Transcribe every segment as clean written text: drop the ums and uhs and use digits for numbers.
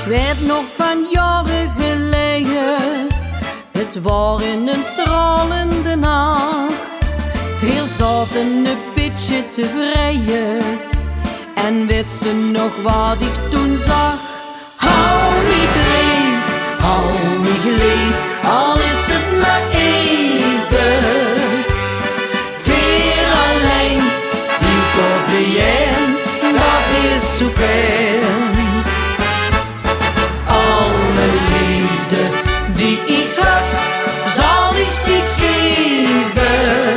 weet nog van jaren geleden, het was in een stralende nacht. Veel zaten een beetje te vrijen en wisten nog wat ik toen zag. Hou mich lief, al is het maar even. Weer alleen, ik hoop bien, dat is zoveel. Alle liefde die ik heb, zal ik die geven.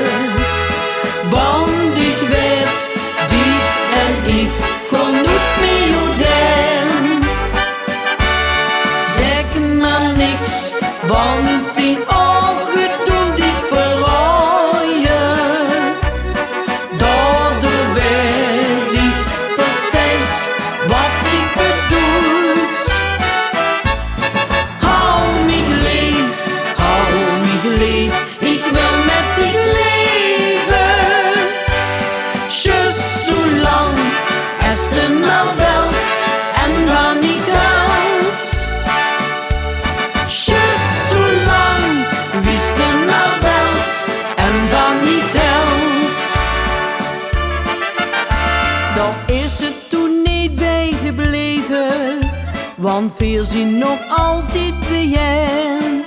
Want ik weet, die en ik kon niets meer doen. Zeg maar niks, want die ogen doen die verrooien. Daardoor weet ik precies wat ik bedoelt. Hou mich lief, ik wil met dich leven. Just zolang als de maar welt en dan niet houdt. Just zolang wist de maar welt en dan niet houdt. Daar is het toen niet bij gebleven, want veel zien nog altijd bijeen.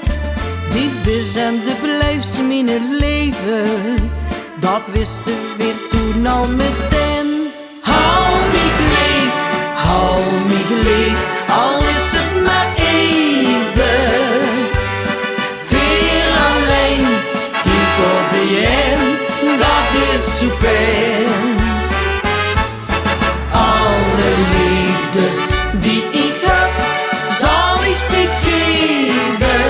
Dicht bezende blijft ze in het leven, dat wisten we toen al meteen. Hou mich lief, al is het maar even. Weer alleen, ik hoop bien, dat is zoveel. Alle liefde die ik heb, zal ik die geven.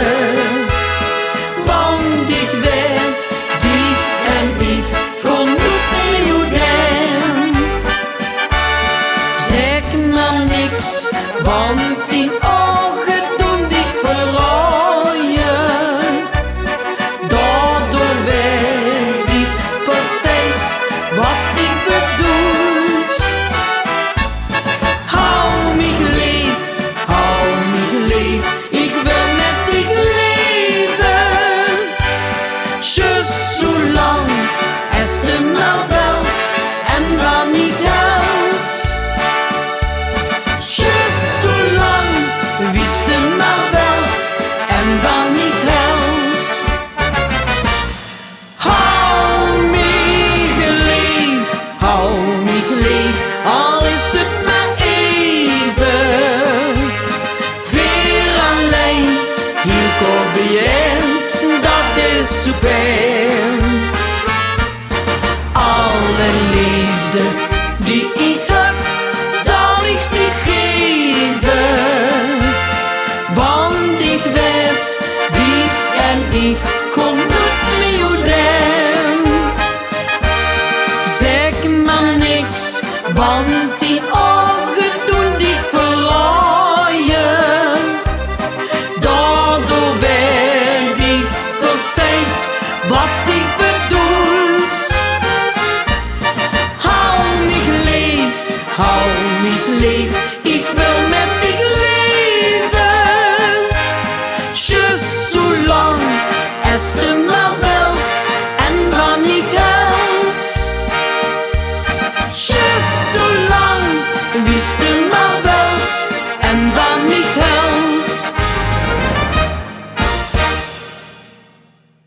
Want ik weet, die en ik kon niets meer doen. Zeg maar niks, want die ogen doen die verrooien. Daardoor weet ik precies wat ik bedoelt. Hou mich lief, ik wil met dich leven. Just zolang als de maar welt en dan niet houdt. Just zolang wist de maar welt en dan niet houdt. Hou mich lief, al is het maar even. Weer alleen, hier kom bien, dat is zoveel. Alle liefde die ik heb, zal ik die geven. Want ik weet, die en ik kon niets meer doen. Zeg maar niks, want die ogen doen die verrooien. Daardoor weet ik precies wat ik bedoel.